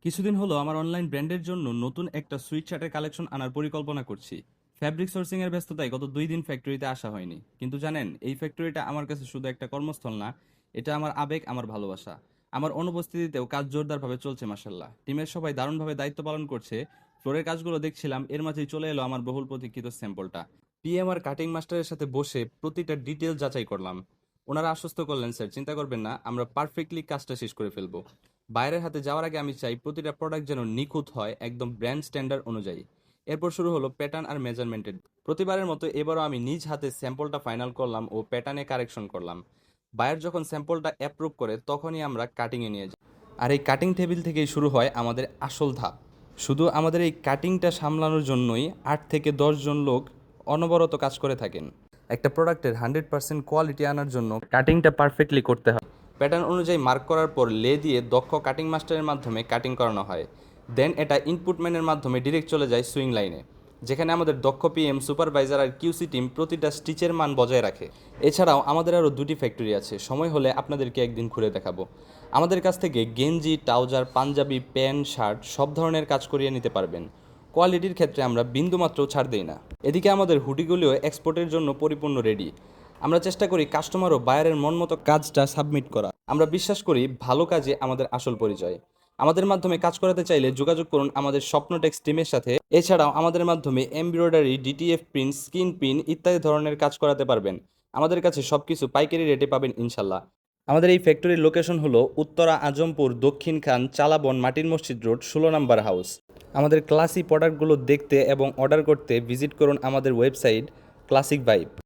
কিছুদিন হলো আমার অনলাইন ব্র্যান্ডের জন্য নতুন একটা সুইট শার্টের কালেকশন আনার পরিকল্পনা করছি। ফ্যাব্রিক সোর্সিং এর ব্যস্ততায় গত 2 দিন ফ্যাক্টরিতে আসা হয়নি, কিন্তু জানেন এই ফ্যাক্টরিটা আমার কাছে শুধু একটা কর্মস্থল না, এটা আমার আবেগ, আমার ভালোবাসা। আমার অনুপস্থিতিতেও কাজ জোরদারভাবে চলছে মাসাল্লাহ, টিমের সবাই দারুণভাবে দায়িত্ব পালন করছে। ফ্লোরের কাজগুলো দেখছিলাম, এর মাঝেই চলে এলো আমার বহুল প্রতীক্ষিত স্যাম্পলটা। পিএম আর কাটিং মাস্টারের সাথে বসে প্রতিটা ডিটেল যাচাই করলাম। ওনারা আশ্বস্ত করলেন, স্যার চিন্তা করবেন না, আমরা পারফেক্টলি কাজটা শেষ করে ফেলবো। বাইরের হাতে যাওয়ার আগে আমি চাই প্রতিটা প্রোডাক্ট যেন নিখুঁত হয়, একদম ব্র্যান্ড স্ট্যান্ডার্ড অনুযায়ী। এরপর শুরু হলো প্যাটার্ন আর মেজারমেন্টের। প্রতিবারের মতো এবারও আমি নিজ হাতে স্যাম্পলটা ফাইনাল করলাম ও প্যাটার্নে কারেকশন করলাম। বায়ার যখন স্যাম্পলটা অ্যাপ্রুভ করে তখনই আমরা কাটিংয়ে নিয়ে যাই। আর এই কাটিং টেবিল থেকেই শুরু হয় আমাদের আসল ধাপ। শুধু আমাদের এই কাটিংটা সামলানোর জন্যই 8 থেকে 10 জন লোক অনবরত কাজ করে থাকেন। একটা প্রোডাক্টের 100% কোয়ালিটি আনার জন্য কাটিংটা পারফেক্টলি করতে হয়। প্যাটার্ন অনুযায়ী মার্ক করার পর লে দিয়ে দক্ষ কাটিং মাস্টারের মাধ্যমে কাটিং করানো হয়। দেন এটা ইনপুট ম্যানের মাধ্যমে ডিরেক্ট চলে যায় সুইং লাইনে, যেখানে আমাদের দক্ষ পিএম, সুপারভাইজার আর কিউসি টিম প্রতিটা স্টিচের মান বজায় রাখে। এছাড়াও আমাদের আরও 2টি ফ্যাক্টরি আছে, সময় হলে আপনাদেরকে একদিন ঘুরে দেখাবো। আমাদের কাছ থেকে গেঞ্জি, ট্রাউজার, পাঞ্জাবি, প্যান্ট, শার্ট সব ধরনের কাজ করিয়ে নিতে পারবেন। কোয়ালিটির ক্ষেত্রে আমরা বিন্দুমাত্রও ছাড় দেই না। এদিকে আমাদের হুডিগুলিও এক্সপোর্টের জন্য পরিপূর্ণ রেডি। আমরা চেষ্টা করি কাস্টমার ও বায়ারের মন মতো কাজটা সাবমিট করা। আমরা বিশ্বাস করি ভালো কাজে আমাদের আসল পরিচয়। আমাদের মাধ্যমে কাজ করাতে চাইলে যোগাযোগ করুন আমাদের স্বপ্নটেক্স টিমের সাথে। এছাড়াও আমাদের মাধ্যমে embroidery, DTF print, skin print ইত্যাদি ধরনের কাজ করাতে পারবেন। আমাদের কাছে সবকিছু পাইকারি রেটে পাবেন ইনশাল্লাহ। আমাদের এই ফ্যাক্টরির লোকেশন হলো উত্তরা আজমপুর, দক্ষিণ খান, চালাবন, মাটির মসজিদ রোড, 16 নম্বর হাউস। আমাদের ক্লাসি প্রোডাক্টগুলো দেখতে এবং অর্ডার করতে ভিজিট করুন আমাদের ওয়েবসাইট ক্লাসিক ভাইব।